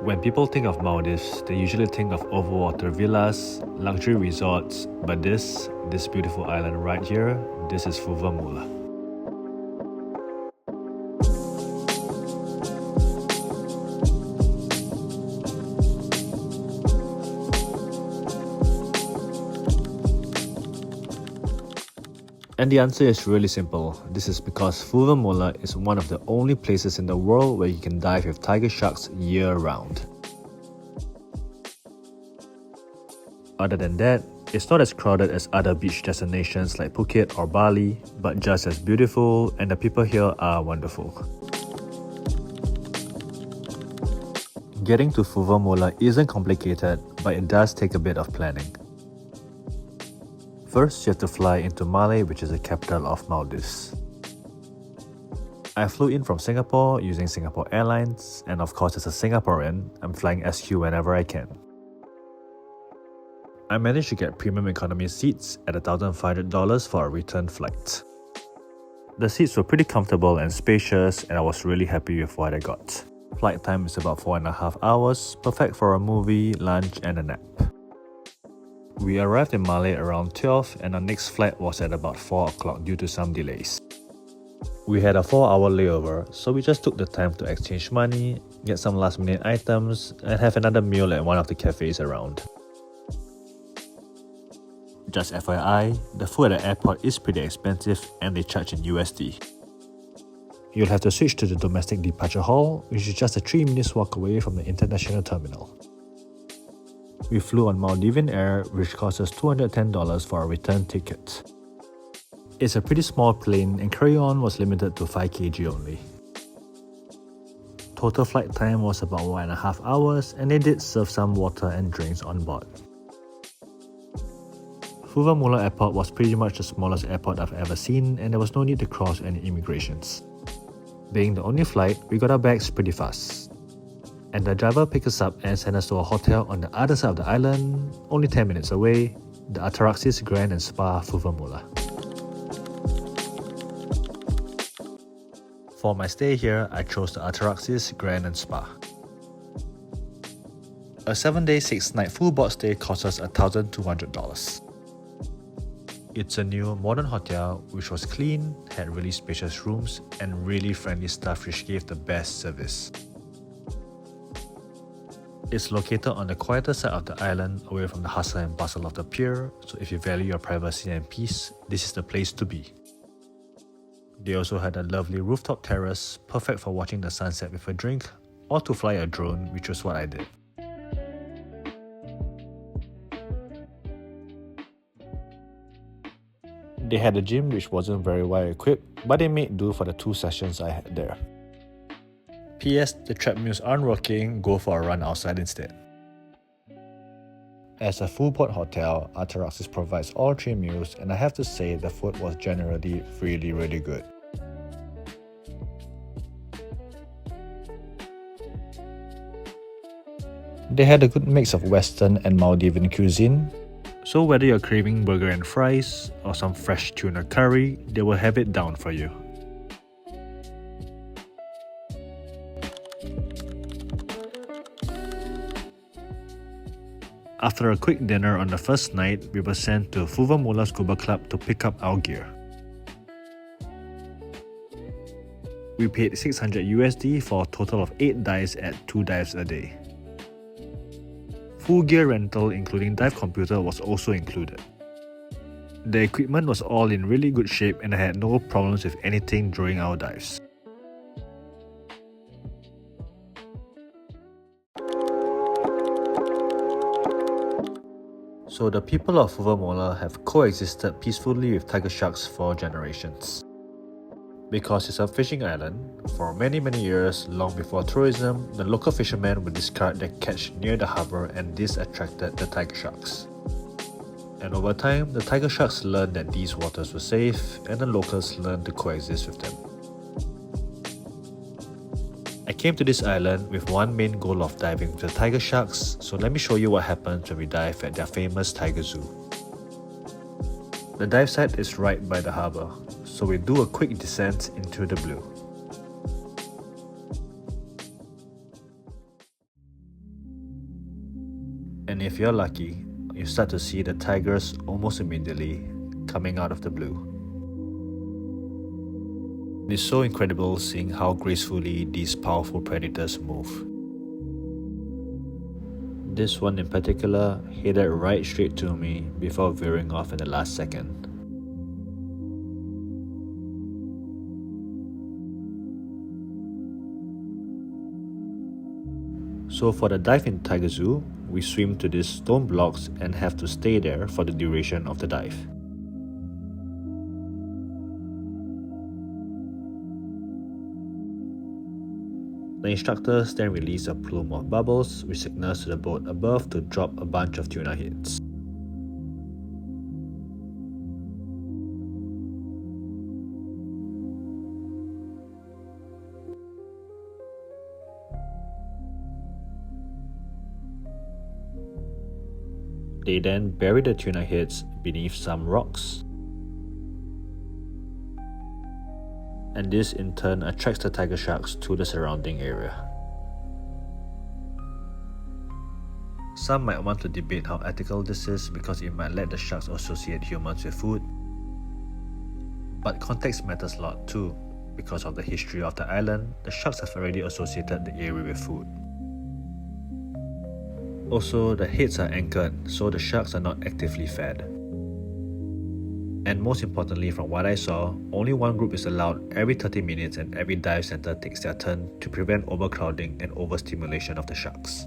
When people think of Maldives, they usually think of overwater villas, luxury resorts, but this beautiful island right here, this is Fuvamulah. And the answer is really simple. This is because Fuvamulah is one of the only places in the world where you can dive with tiger sharks year-round. Other than that, it's not as crowded as other beach destinations like Phuket or Bali, but just as beautiful, and the people here are wonderful. Getting to Fuvamulah isn't complicated, but it does take a bit of planning. First, you have to fly into Malé, which is the capital of Maldives. I flew in from Singapore using Singapore Airlines, and of course as a Singaporean, I'm flying SQ whenever I can. I managed to get premium economy seats at $1,500 for a return flight. The seats were pretty comfortable and spacious, and I was really happy with what I got. Flight time is about 4.5 hours, perfect for a movie, lunch and a nap. We arrived in Malé around 12 and our next flight was at about 4 o'clock due to some delays. We had a 4-hour layover, so we just took the time to exchange money, get some last-minute items, and have another meal at one of the cafes around. Just FYI, the food at the airport is pretty expensive and they charge in USD. You'll have to switch to the domestic departure hall, which is just a 3 minutes walk away from the international terminal. We flew on Maldivian Air, which cost us $210 for a return ticket. It's a pretty small plane and carry-on was limited to 5 kg only. Total flight time was about 1.5 hours and they did serve some water and drinks on board. Fuvamulah airport was pretty much the smallest airport I've ever seen and there was no need to cross any immigrations. Being the only flight, we got our bags pretty fast. And the driver picked us up and sent us to a hotel on the other side of the island, only 10 minutes away, the Ataraxis Grand Spa, Fuvamulah. For my stay here, I chose the Ataraxis Grand Spa. A 7-day, 6-night full board stay cost us $1,200. It's a new modern hotel which was clean, had really spacious rooms, and really friendly staff which gave the best service. It's located on the quieter side of the island, away from the hustle and bustle of the pier, so if you value your privacy and peace, this is the place to be. They also had a lovely rooftop terrace, perfect for watching the sunset with a drink, or to fly a drone, which was what I did. They had a gym which wasn't very well equipped, but they made do for the 2 sessions I had there. P.S. The treadmills aren't working, go for a run outside instead. As a full board hotel, Ataraxis provides all 3 meals and I have to say the food was generally really good. They had a good mix of Western and Maldivian cuisine, so whether you're craving burger and fries or some fresh tuna curry, they will have it down for you. After a quick dinner on the first night, we were sent to Fuvamulah Scuba Club to pick up our gear. We paid $600 USD for a total of 8 dives at 2 dives a day. Full gear rental including dive computer was also included. The equipment was all in really good shape and I had no problems with anything during our dives. So the people of Fuvamulah have coexisted peacefully with tiger sharks for generations. Because it's a fishing island, for many years, long before tourism, the local fishermen would discard their catch near the harbour and this attracted the tiger sharks. And over time, the tiger sharks learned that these waters were safe and the locals learned to coexist with them. I came to this island with one main goal of diving with the tiger sharks, so let me show you what happens when we dive at their famous tiger zoo. The dive site is right by the harbour, so we do a quick descent into the blue. And if you're lucky, you start to see the tigers almost immediately coming out of the blue. It's so incredible seeing how gracefully these powerful predators move. This one in particular headed right straight to me before veering off in the last second. So for the dive in Tiger Zoo, we swim to these stone blocks and have to stay there for the duration of the dive. The instructors then release a plume of bubbles which signals to the boat above to drop a bunch of tuna heads. They then bury the tuna heads beneath some rocks, and this in turn attracts the tiger sharks to the surrounding area. Some might want to debate how ethical this is because it might let the sharks associate humans with food. But context matters a lot too. Because of the history of the island, the sharks have already associated the area with food. Also, the heads are anchored, so the sharks are not actively fed. And most importantly, from what I saw, only one group is allowed every 30 minutes and every dive center takes their turn to prevent overcrowding and overstimulation of the sharks.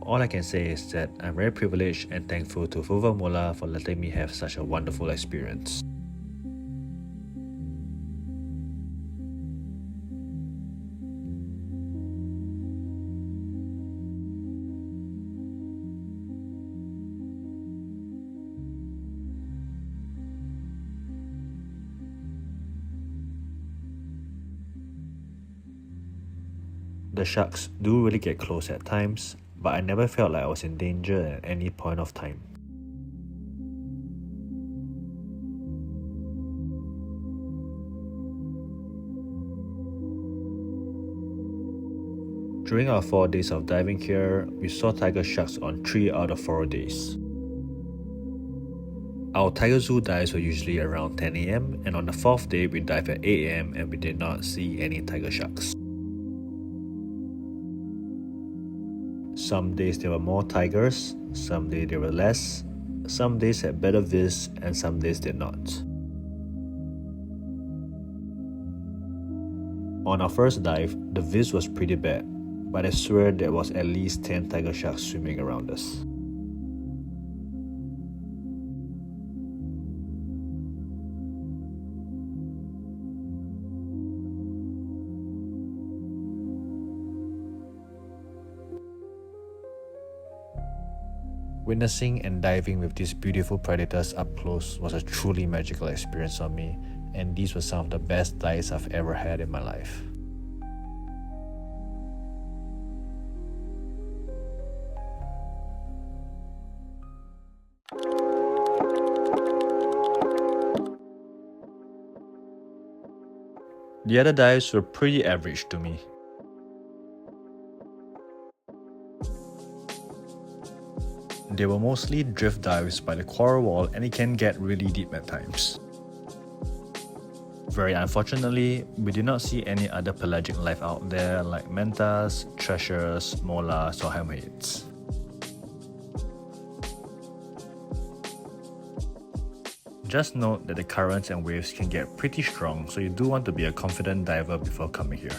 All I can say is that I'm very privileged and thankful to Fuvamulah for letting me have such a wonderful experience. The sharks do really get close at times, but I never felt like I was in danger at any point of time. During our 4 days of diving here, we saw tiger sharks on 3 out of 4 days. Our tiger zoo dives were usually around 10 AM, and on the 4th day we dived at 8 AM and we did not see any tiger sharks. Some days there were more tigers, some days there were less, some days had better viz, and some days did not. On our first dive, the viz was pretty bad, but I swear there was at least 10 tiger sharks swimming around us. Witnessing and diving with these beautiful predators up close was a truly magical experience for me, and these were some of the best dives I've ever had in my life. The other dives were pretty average to me. They were mostly drift dives by the coral wall and it can get really deep at times. Very unfortunately, we did not see any other pelagic life out there like mantas, treasures, molars or hammerheads. Just note that the currents and waves can get pretty strong, so you do want to be a confident diver before coming here.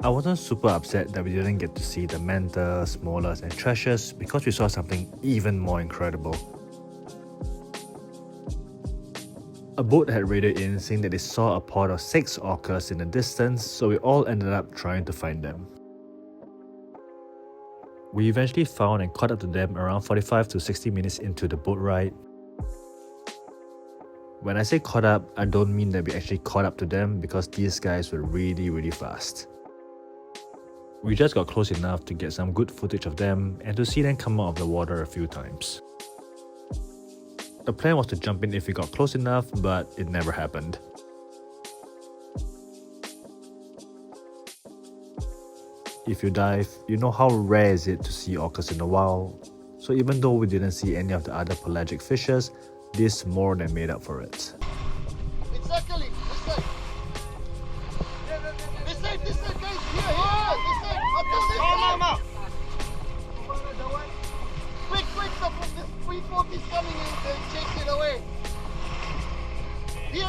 I wasn't super upset that we didn't get to see the mantas, molars and treasures because we saw something even more incredible. A boat had radioed in saying that they saw a pod of 6 orcas in the distance, so we all ended up trying to find them. We eventually found and caught up to them around 45 to 60 minutes into the boat ride. When I say caught up, I don't mean that we actually caught up to them because these guys were really fast. We just got close enough to get some good footage of them and to see them come out of the water a few times. The plan was to jump in if we got close enough, but it never happened. If you dive, you know how rare is it to see orcas in the wild, so even though we didn't see any of the other pelagic fishes, this more than made up for it. Exactly, this side. This side, guys, here, this side, up to this side. Quick, this speedboat is coming in, then chase it away. Here,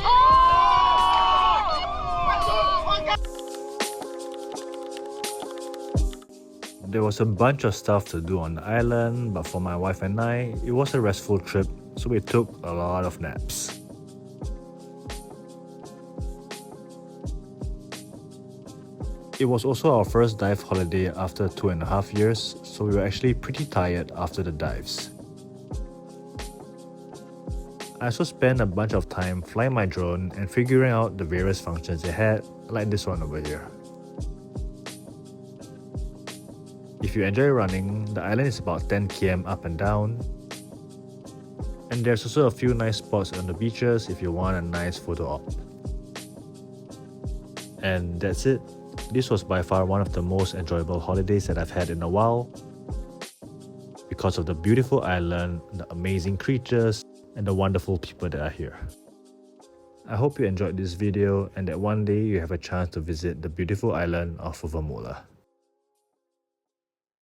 There was a bunch of stuff to do on the island, but for my wife and I, it was a restful trip, so we took a lot of naps. It was also our first dive holiday after 2.5 years, so we were actually pretty tired after the dives. I also spent a bunch of time flying my drone and figuring out the various functions it had, like this one over here. If you enjoy running, the island is about 10 km up and down. And there's also a few nice spots on the beaches if you want a nice photo op. And that's it. This was by far one of the most enjoyable holidays that I've had in a while, because of the beautiful island, the amazing creatures, and the wonderful people that are here. I hope you enjoyed this video and that one day you have a chance to visit the beautiful island of Fuvamulah.